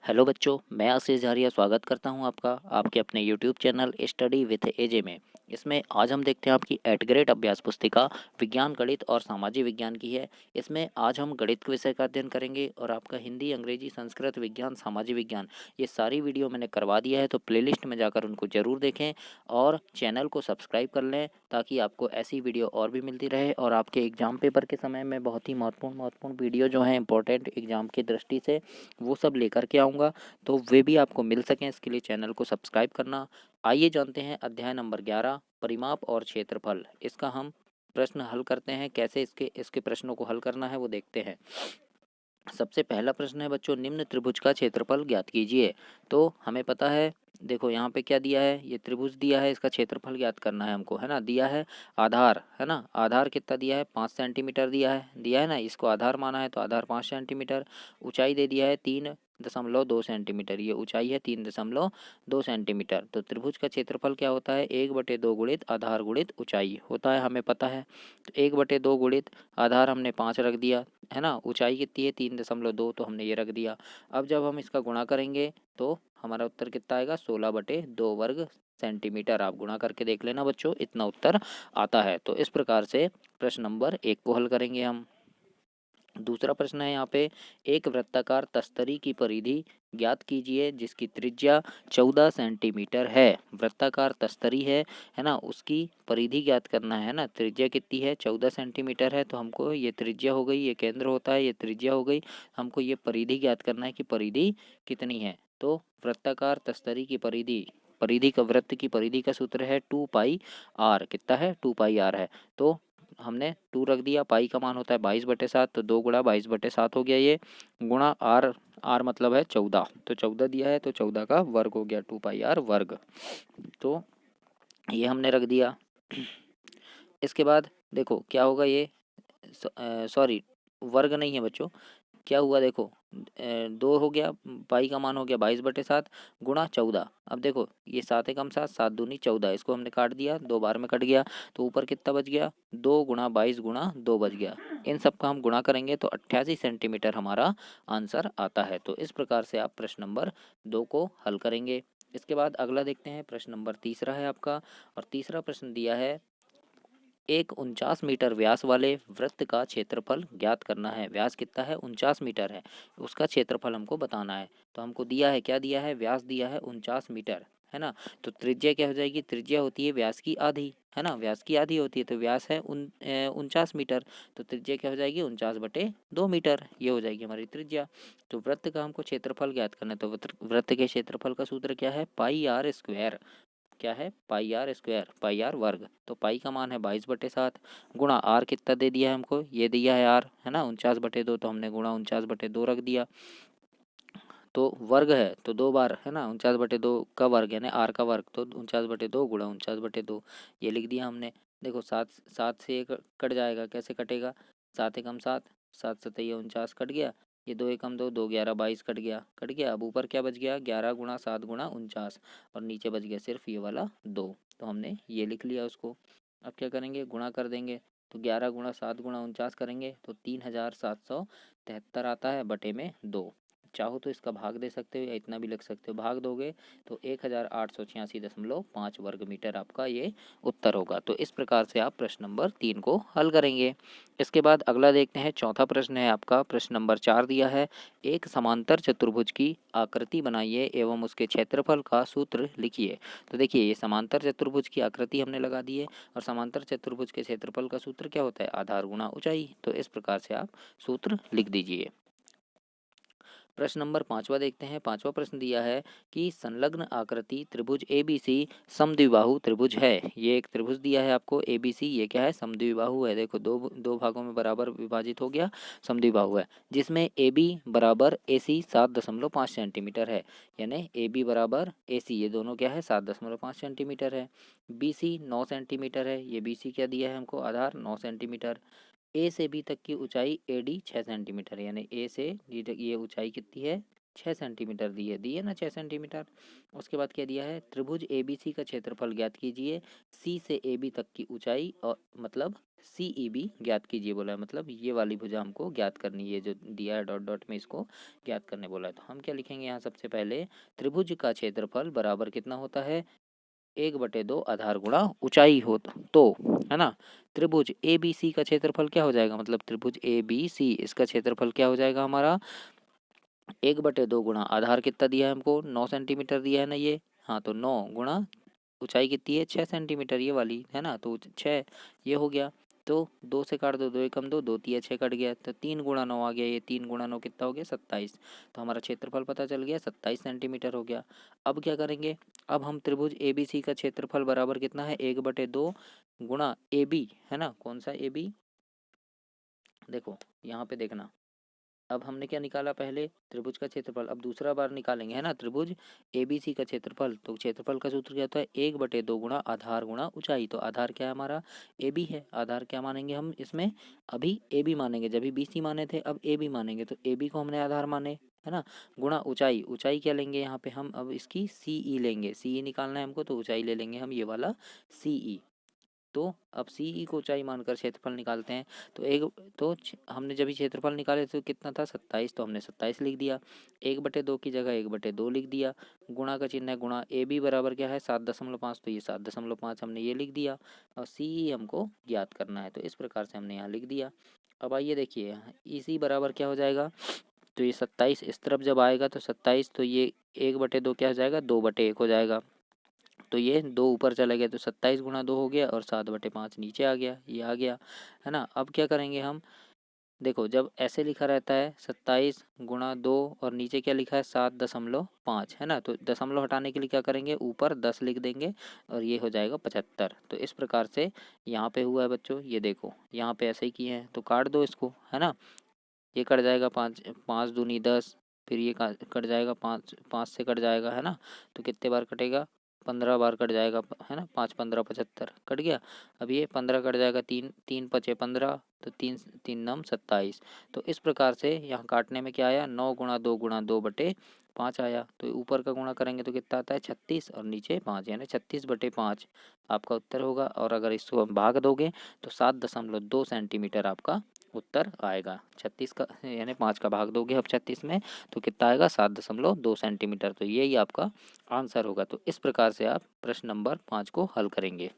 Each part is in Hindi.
हेलो बच्चों, मैं आशीष झारिया स्वागत करता हूं आपका आपके अपने यूट्यूब चैनल स्टडी विथ एजे में। इसमें आज हम देखते हैं आपकी 8th ग्रेड अभ्यास पुस्तिका विज्ञान, गणित और सामाजिक विज्ञान की है। इसमें आज हम गणित के विषय का अध्ययन करेंगे और आपका हिंदी, अंग्रेजी, संस्कृत, विज्ञान, सामाजिक विज्ञान ये सारी वीडियो मैंने करवा दिया है, तो प्लेलिस्ट में जाकर उनको ज़रूर देखें और चैनल को सब्सक्राइब कर लें ताकि आपको ऐसी वीडियो और भी मिलती रहे और आपके एग्जाम पेपर के समय में बहुत ही महत्वपूर्ण वीडियो जो है इंपॉर्टेंट एग्जाम की दृष्टि से वो सब लेकर के आऊँगा, तो वे भी आपको मिल सकें। इसके लिए चैनल को सब्सक्राइब करना। आइए जानते हैं अध्याय नंबर 11 परिमाप और क्षेत्रफल। इसका हम प्रश्न हल करते हैं। कैसे इसके प्रश्नों को हल करना है वो देखते हैं। सबसे पहला प्रश्न है बच्चों, निम्न त्रिभुज का क्षेत्रफल ज्ञात कीजिए। तो हमें पता है, देखो यहाँ पे क्या दिया है, ये त्रिभुज दिया है, इसका क्षेत्रफल ज्ञात करना है हमको, है ना। दिया है आधार, है ना, आधार कितना दिया है, 5 सेंटीमीटर दिया है ना, इसको आधार माना है तो आधार 5 सेंटीमीटर। ऊंचाई दे दिया है 3.2 सेंटीमीटर, ये ऊंचाई है 3.2 सेंटीमीटर। तो त्रिभुज का क्षेत्रफल क्या होता है, 1/2 गुणित आधार गुणित ऊंचाई होता है, हमें पता है। तो 1/2 गुणित आधार हमने 5 रख दिया, है ना, ऊंचाई कितनी है 3.2, तो हमने ये रख दिया। अब जब हम इसका गुणा करेंगे तो हमारा उत्तर कितना आएगा, 16/2 वर्ग सेंटीमीटर। आप गुणा करके देख लेना बच्चों, इतना उत्तर आता है। तो इस प्रकार से प्रश्न नंबर 1 को हल करेंगे हम। दूसरा प्रश्न है यहाँ पे, एक वृत्ताकार तस्तरी की परिधि ज्ञात कीजिए जिसकी त्रिज्या 14 सेंटीमीटर है। वृत्ताकार तस्तरी है ना, उसकी परिधि ज्ञात करना है ना। त्रिज्या कितनी है, 14 सेंटीमीटर है, तो हमको ये त्रिज्या हो गई, ये केंद्र होता है, ये त्रिज्या हो गई। हमको ये परिधि ज्ञात करना है कि परिधि कितनी है। तो वृत्ताकार तस्तरी की परिधि का वृत्त की परिधि का सूत्र है 2πr। कितना है, 2πr है। तो हमने 2 रख दिया, पाई का मान होता है 22/7, तो 2 गुणा 22/7 हो गया ये, गुणा आर मतलब है 14, तो 14 दिया है तो 14 का वर्ग हो गया, 2πr वर्ग। तो ये हमने रख दिया। इसके बाद देखो क्या होगा, ये सॉरी वर्ग नहीं है बच्चों, क्या हुआ देखो, 2 हो गया, पाई का मान हो गया 22/7 गुणा 14। अब देखो ये 7 एकम 7, 7 दूनी 14, इसको हमने काट दिया, 2 बार में कट गया, तो ऊपर कितना बच गया, 2 गुणा 22 गुणा 2 बच गया। इन सब का हम गुणा करेंगे तो 88 सेंटीमीटर हमारा आंसर आता है। तो इस प्रकार से आप प्रश्न नंबर 2 को हल करेंगे। इसके बाद अगला देखते हैं, प्रश्न नंबर तीसरा है आपका, और तीसरा प्रश्न दिया है, एक 49 मीटर व्यास वाले वृत्त का क्षेत्रफल ज्ञात करना है। व्यास कितना है, 49 मीटर है, उसका क्षेत्रफल हमको बताना है। तो हमको दिया है, क्या दिया है, व्यास दिया है 49 मीटर, है ना। तो त्रिज्या क्या हो जाएगी, त्रिज्या होती है व्यास की आधी, है ना, व्यास की आधी होती है, तो व्यास है 49 मीटर, तो त्रिज्या क्या हो जाएगी, 49/2 मीटर, ये हो जाएगी हमारी त्रिज्या। तो वृत्त का हमको क्षेत्रफल ज्ञात करना है, तो वृत्त के क्षेत्रफल का सूत्र क्या है, πr²। क्या है, πr², πr वर्ग। तो पाई का मान है 22/7 गुणा आर कितना दे दिया है हमको, ये दिया है आर, है ना, 49/2, तो हमने गुणा 49/2 रख दिया। तो वर्ग है तो 2 बार, है ना, 49/2 का वर्ग यानी आर का वर्ग, तो 49/2 गुणा 49/2 ये लिख दिया हमने। देखो 7 7 से एक कट जाएगा, कैसे कटेगा, 7 एकम 7, 7 सतैया 49 कट गया, ये 2 एकम 2, 2 11 22 कट गया। अब ऊपर क्या बच गया, 11 गुणा 7 गुणा 49, और नीचे बच गया सिर्फ ये वाला 2, तो हमने ये लिख लिया उसको। अब क्या करेंगे, गुणा कर देंगे, तो 11 गुणा 7 गुणा 49 करेंगे तो 3773 आता है बटे में 2। चाहो तो इसका भाग दे सकते हो या इतना भी लिख सकते हो, भाग दोगे तो 1886.5 वर्ग मीटर आपका ये उत्तर होगा। तो इस प्रकार से आप प्रश्न नंबर 3 को हल करेंगे। इसके बाद अगला देखते हैं, चौथा प्रश्न है आपका, प्रश्न नंबर 4 दिया है, एक समांतर चतुर्भुज की आकृति बनाइए एवं उसके क्षेत्रफल का सूत्र लिखिए। तो देखिए ये समांतर चतुर्भुज की आकृति हमने लगा दी है, और समांतर चतुर्भुज के क्षेत्रफल का सूत्र क्या होता है, आधार गुणा ऊंचाई। तो इस प्रकार से आप सूत्र लिख दीजिए। प्रश्न नंबर 5वां देखते हैं। 5वां प्रश्न दिया है कि संलग्न आकृति त्रिभुज ABC समद्विबाहु त्रिभुज है। ये एक त्रिभुज दिया है आपको ABC, ये क्या है, समद्विबाहु है। देखो दो भागों में बराबर विभाजित हो गया, समद्विबाहु है, जिसमें AB बराबर AC 7.5 सेंटीमीटर है, यानी AB बराबर AC, ये दोनों क्या है, 7.5 सेंटीमीटर है। BC 9 सेंटीमीटर है, ये BC क्या दिया है हमको, आधार 9 सेंटीमीटर। ए से बी तक की ऊंचाई AD 6 सेंटीमीटर, यानी ए से डी तक ये ऊंचाई कितनी है, 6 सेंटीमीटर दी है ना 6 सेंटीमीटर। उसके बाद क्या दिया है, त्रिभुज ABC का क्षेत्रफल ज्ञात कीजिए, C से AB तक की ऊंचाई और मतलब CEB ज्ञात कीजिए बोला है, मतलब ये वाली भुजा हमको ज्ञात करनी है, जो दिया है डॉट डॉट में इसको ज्ञात करने बोला है। तो हम क्या लिखेंगे यहाँ, सबसे पहले त्रिभुज का क्षेत्रफल बराबर कितना होता है, 1/2 आधार गुणा ऊंचाई हो तो, है ना। त्रिभुज ABC का क्षेत्रफल क्या हो जाएगा, मतलब त्रिभुज ABC इसका क्षेत्रफल क्या हो जाएगा हमारा, 1/2 गुणा आधार कितना दिया है हमको, 9 सेंटीमीटर दिया है ना ये, हाँ तो 9 गुणा ऊंचाई कितनी है, 6 सेंटीमीटर ये वाली है ना, तो 6 ये हो गया। तो 2 से काट दो, 2 एकम 2, 2 तिया 6 कट गया, तो 3 गुणा 9 आ गया, ये 3 गुणा 9 कितना हो गया, 27। तो हमारा क्षेत्रफल पता चल गया, 27 सेंटीमीटर हो गया। अब क्या करेंगे, अब हम त्रिभुज ABC का क्षेत्रफल बराबर कितना है, 1/2 गुणा AB, है ना, कौन सा AB, देखो यहाँ पे देखना। अब हमने क्या निकाला, पहले त्रिभुज का क्षेत्रफल, अब दूसरा बार निकालेंगे, है ना, त्रिभुज ABC का क्षेत्रफल। तो क्षेत्रफल का सूत्र क्या होता है, 1/2 गुणा आधार गुणा ऊंचाई। तो आधार क्या है हमारा, AB है, आधार क्या मानेंगे हम इसमें, अभी AB मानेंगे, जब भी BC माने थे अब AB मानेंगे, तो AB को हमने आधार माने, है ना, गुणा ऊंचाई। ऊंचाई क्या लेंगे यहाँ पे हम, अब इसकी CE लेंगे, CE निकालना है हमको, तो ऊंचाई ले लेंगे हम ये वाला CE। तो अब CE को ऊंचाई मानकर क्षेत्रफल निकालते हैं। तो हमने जब क्षेत्रफल निकाले तो कितना था, 27, तो हमने 27 लिख दिया, 1/2 की जगह 1/2 लिख दिया, गुणा का चिन्ह है गुणा, AB बराबर क्या है 7.5, तो ये 7.5 हमने ये लिख दिया, और CE हमको ज्ञात करना है, तो इस प्रकार से हमने यहाँ लिख दिया। अब आइए देखिए, EC बराबर क्या हो जाएगा, तो ये 27 इस तरफ जब आएगा तो 27, तो ये 1/2 क्या हो जाएगा, 2/1 हो जाएगा, तो ये 2 ऊपर चला गया, तो 27 गुणा 2 हो गया, और 7/5 नीचे आ गया, ये आ गया, है ना। अब क्या करेंगे हम, देखो जब ऐसे लिखा रहता है 27 गुणा 2 और नीचे क्या लिखा है 7.5, है ना, तो दशमलव हटाने के लिए क्या करेंगे, ऊपर 10 लिख देंगे, और ये हो जाएगा 75। तो इस प्रकार से यहाँ पे हुआ है बच्चों, ये देखो यहाँ पे ऐसे ही किए हैं, तो काट दो इसको, है ना, ये कट जाएगा, 5 5 दूनी 10, फिर ये कट जाएगा, 5 5 से कट जाएगा, है ना, तो कितने बार कटेगा, 15 बार कट जाएगा, है ना, 5 15 75 कट गया। अब ये 15 कट जाएगा, 3 3 पचे 15, तो 3 3 नम 27। तो इस प्रकार से यहाँ काटने में क्या आया, 9 गुणा 2/5 आया, तो ऊपर का गुणा करेंगे तो कितना आता है 36, और नीचे 5, यानी 36/5 आपका उत्तर होगा। और अगर इसको भाग दोगे तो 7.2 सेंटीमीटर आपका उत्तर आएगा। 36 का यानी 5 का भाग दोगे अब 36 में, तो कितना आएगा 7.2 सेंटीमीटर। तो यही आपका आंसर होगा। तो इस प्रकार से आप प्रश्न नंबर 5 को हल करेंगे।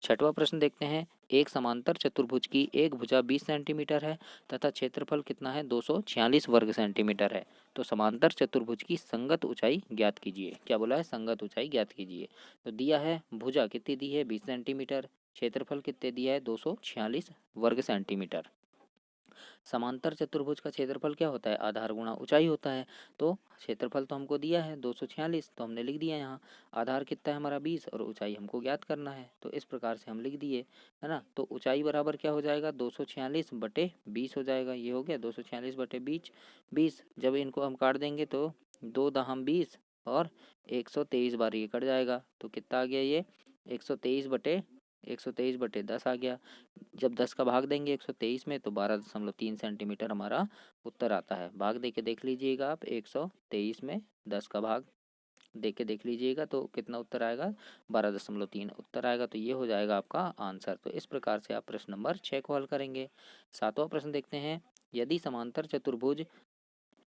छठवां प्रश्न देखते हैं, एक समांतर चतुर्भुज की एक भुजा 20 सेंटीमीटर है तथा क्षेत्रफल कितना है 246 वर्ग सेंटीमीटर है। तो समांतर चतुर्भुज की संगत ऊंचाई ज्ञात कीजिए। क्या बोला है, संगत ऊंचाई ज्ञात कीजिए। तो दिया है भुजा कितनी दी है 20 सेंटीमीटर, क्षेत्रफल कितने दिया है 246 वर्ग सेंटीमीटर। समांतर चतुर्भुज का क्षेत्रफल क्या होता है, आधार गुणा ऊंचाई होता है। तो क्षेत्रफल तो हमको दिया है 246, तो हमने लिख दिया यहाँ, आधार कितना है हमारा 20, और ऊंचाई हमको ज्ञात करना है, तो इस प्रकार से हम लिख दिए, है ना। तो ऊंचाई बराबर क्या हो जाएगा 246/20 हो जाएगा, ये हो गया 246/20। 20 जब इनको हम काट देंगे तो 2 दहम 20, और 123 बार ये कट जाएगा, तो कितना आ गया ये 123/10 आ गया। जब 10 का भाग देंगे 123 में तो 12.3 सेंटीमीटर हमारा उत्तर आता है। भाग दे के देख लीजिएगा आप, 123 में 10 का भाग दे के देख लीजिएगा तो कितना उत्तर आएगा, 12.3 उत्तर आएगा। तो ये हो जाएगा आपका आंसर। तो इस प्रकार से आप प्रश्न नंबर 6 को हल करेंगे। सातवां प्रश्न देखते हैं, यदि समांतर चतुर्भुज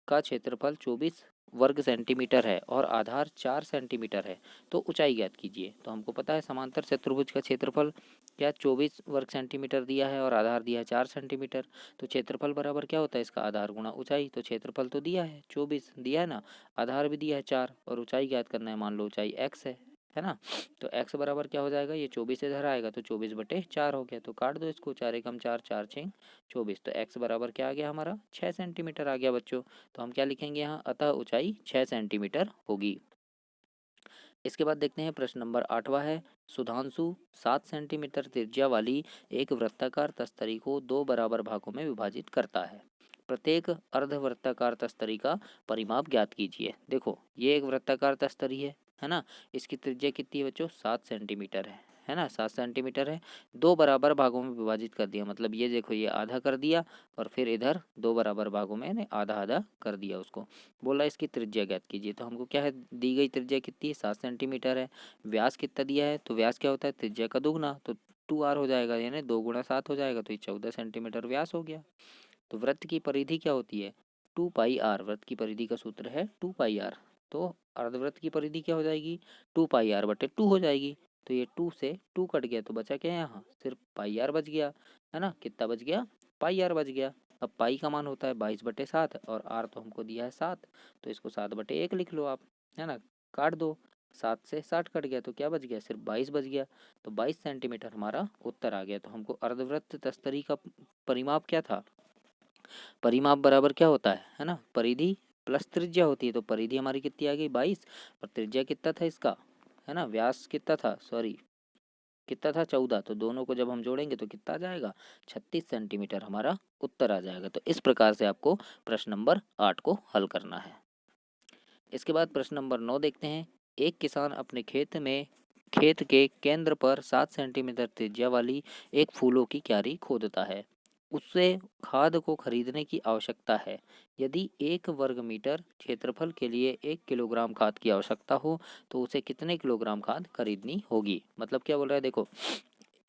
का क्षेत्रफल 24 वर्ग सेंटीमीटर है और आधार 4 सेंटीमीटर है तो ऊंचाई ज्ञात कीजिए। तो हमको पता है समांतर चतुर्भुज का क्षेत्रफल क्या 24 वर्ग सेंटीमीटर दिया है और आधार दिया है 4 सेंटीमीटर। तो क्षेत्रफल बराबर क्या होता है इसका, आधार गुणा ऊंचाई। तो क्षेत्रफल तो दिया है 24 दिया है ना, आधार भी दिया है 4, और ऊंचाई ज्ञात करना है, मान लो ऊंचाई x है ना। तो x बराबर क्या हो जाएगा, ये 24 से इधर आएगा तो 24/4 हो गया, तो काट दो इसको, 4 एकम 4 4 6 24। तो x बराबर क्या आ गया हमारा 6 सेंटीमीटर आ गया बच्चों। तो हम क्या लिखेंगे यहाँ, अतः ऊंचाई 6 सेंटीमीटर होगी। इसके बाद देखते हैं प्रश्न नंबर 8वां है, सुधांशु 7 सेंटीमीटर त्रिज्या वाली एक वृत्ताकार तस्तरी को 2 बराबर भागों में विभाजित करता है। प्रत्येक अर्धवृत्ताकार तस्तरी का परिमाप ज्ञात कीजिए। देखो ये एक वृत्ताकार तस्तरी है ना, इसकी त्रिज्या कितनी है बच्चों 7 सेंटीमीटर है है ना, 7 सेंटीमीटर है। 2 बराबर भागों में विभाजित कर दिया, मतलब ये देखो ये आधा कर दिया और फिर इधर 2 बराबर भागों में आधा आधा कर दिया उसको। बोला इसकी त्रिज्या ज्ञात कीजिए, तो हमको क्या है दी गई त्रिज्या कितनी है 7 सेंटीमीटर है। व्यास कितना दिया है, तो व्यास क्या होता है त्रिज्या का दुगना, तो 2r हो जाएगा, यानी 2 गुणा 7 हो जाएगा, तो ये 14 सेंटीमीटर व्यास हो गया। तो वृत्त की परिधि क्या होती है 2 पाई आर, वृत्त की परिधि का सूत्र है 2 पाई आर। तो अर्धवृत्त की परिधि क्या हो जाएगी 2 पाई आर बटे 2 हो जाएगी। तो ये 2 से 2 कट गया, तो बचा क्या यहाँ सिर्फ पाई आर बच गया, है ना, कितना बच गया पाई आर बच गया। अब पाई का मान होता है 22/7 और आर तो हमको दिया है 7, तो इसको 7/1 लिख लो आप, है ना, काट दो, 7 से 60 कट गया तो क्या बच गया सिर्फ 22 बच गया। तो 22 सेंटीमीटर हमारा उत्तर आ गया। तो हमको अर्धवृत्त तस्तरी का परिमाप क्या था, परिमाप बराबर क्या होता है ना, परिधि प्लस त्रिज्या होती है। तो परिधि हमारी कितनी आ गई 22 और त्रिज्या कितना था इसका, है ना, व्यास कितना था, सॉरी कितना था 14, तो दोनों को जब हम जोड़ेंगे तो कितना आ जाएगा 36 सेंटीमीटर हमारा उत्तर आ जाएगा। तो इस प्रकार से आपको प्रश्न नंबर 8 को हल करना है। इसके बाद प्रश्न नंबर 9 देखते हैं। एक किसान अपने खेत के केंद्र पर 7 सेंटीमीटर त्रिज्या वाली एक फूलों की क्यारी खोदता है। उससे खाद को खरीदने की आवश्यकता है। यदि 1 वर्ग मीटर क्षेत्रफल के लिए 1 किलोग्राम खाद की आवश्यकता हो तो उसे कितने किलोग्राम खाद खरीदनी होगी। मतलब क्या बोल रहा है देखो,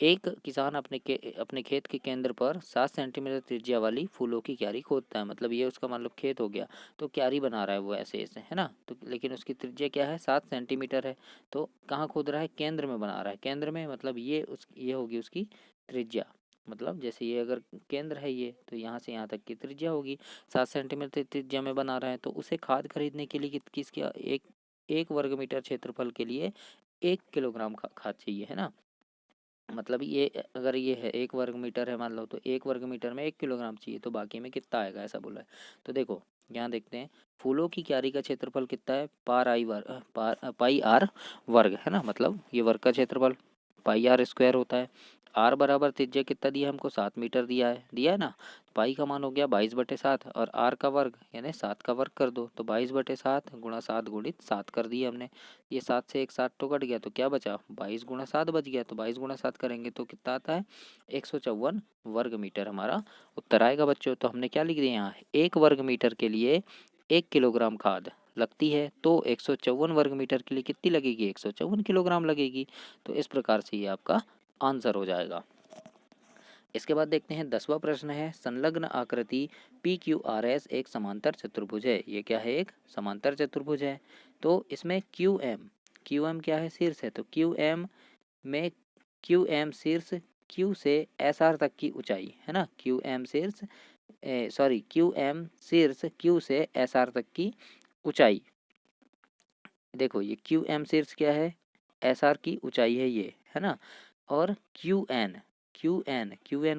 एक किसान अपने खेत के केंद्र पर 7 सेंटीमीटर त्रिज्या वाली फूलों की क्यारी खोदता है, मतलब ये उसका मतलब खेत हो गया, तो क्यारी बना रहा है वो ऐसे ऐसे, है ना, तो लेकिन उसकी त्रिज्या क्या है 7 सेंटीमीटर है। तो कहाँ खोद रहा है, केंद्र में बना रहा है, केंद्र में, मतलब ये होगी उसकी त्रिज्या। मतलब जैसे ये अगर केंद्र है ये, तो यहाँ से यहाँ तक की त्रिज्या होगी, 7 सेंटीमीटर त्रिज्या में बना रहा है। तो उसे खाद खरीदने के लिए किसकी एक वर्ग मीटर क्षेत्रफल के लिए 1 किलोग्राम खाद चाहिए, है ना। मतलब ये अगर ये है 1 वर्ग मीटर है मान लो, तो 1 वर्ग मीटर में 1 किलोग्राम चाहिए, तो बाकी में कितना आएगा ऐसा बोला है। तो देखो यहाँ देखते हैं, फूलों की क्यारी का क्षेत्रफल कितना है पाई आर वर्ग, है ना, मतलब ये वर्ग का क्षेत्रफल पाई आर स्क्वायर होता है। आर बराबर त्रिज्या कितना दिया है हमको 7 मीटर दिया है ना। पाई का मान हो गया 22/7 और आर का वर्ग यानी 7 का वर्ग कर दो, तो 22/7 गुणा 7 गुणित 7 कर दिए हमने। ये 7 से एक 7 तो कट गया, तो क्या बचा 22 गुणा 7 बच गया। तो 22 गुणा 7 करेंगे तो कितना आता है 154 वर्ग मीटर हमारा उत्तर आएगा बच्चों। तो हमने क्या लिख दिया यहाँ, 1 वर्ग मीटर के लिए 1 किलोग्राम खाद लगती है, तो 154 वर्ग मीटर के लिए कितनी लगेगी 154 किलोग्राम लगेगी। तो इस प्रकार से ये आपका आंसर हो जाएगा। इसके बाद देखते हैं 10वां प्रश्न है, संलग्न आकृति पी क्यू आर एस एक समांतर चतुर्भुज है। ये क्या है, एक समांतर चतुर्भुज है। तो इसमें क्यू एम क्या है, शीर्ष है। तो में क्यू एम शीर्ष क्यू से एस आर तक की ऊंचाई, है ना, क्यू एम शीर्ष क्यू से एस आर तक की ऊंचाई। देखो ये क्यू एम शीर्ष क्या है, एस आर की ऊंचाई है ये, है ना। और क्यू एन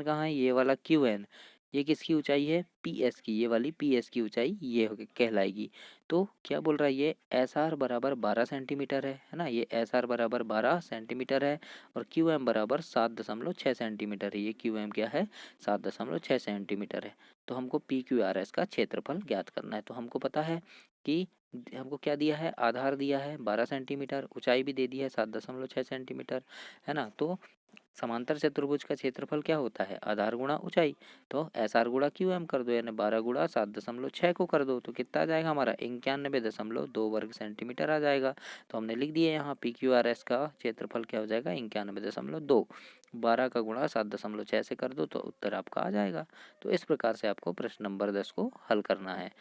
कहाँ है, ये वाला क्यू एन, ये किसकी ऊंचाई है पी एस की, ये वाली पी एस की ऊंचाई ये कहलाएगी। तो क्या बोल रहा है, ये एस आर बराबर 12 सेंटीमीटर है ना, ये एस आर बराबर 12 सेंटीमीटर है और क्यू एम बराबर 7.6 सेंटीमीटर है। ये क्यू एम क्या है 7.6 सेंटीमीटर है। तो हमको पी क्यू आर एस का क्षेत्रफल ज्ञात करना है। तो हमको पता है कि हमको क्या दिया है, आधार दिया है 12 सेंटीमीटर, ऊंचाई भी दे दी है 7.6 सेंटीमीटर, है ना। तो समांतर चतुर्भुज का क्षेत्रफल क्या होता है, आधार गुणा ऊंचाई। तो एस आर गुणा क्यू एम कर दो, यानी 12 गुणा 7.6 को कर दो, तो कितना आ जाएगा हमारा 91.2 वर्ग सेंटीमीटर आ जाएगा। तो हमने लिख दिया यहाँ पी क्यू आर एस का क्षेत्रफल क्या हो जाएगा 91.2, 12 का गुणा 7.6 से कर दो तो उत्तर आपका आ जाएगा। तो इस प्रकार से आपको प्रश्न नंबर 10 को हल करना है।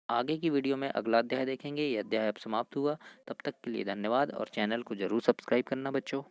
आगे की वीडियो में अगला अध्याय देखेंगे। यह अध्याय अब समाप्त हुआ। तब तक के लिए धन्यवाद और चैनल को जरूर सब्सक्राइब करना बच्चों।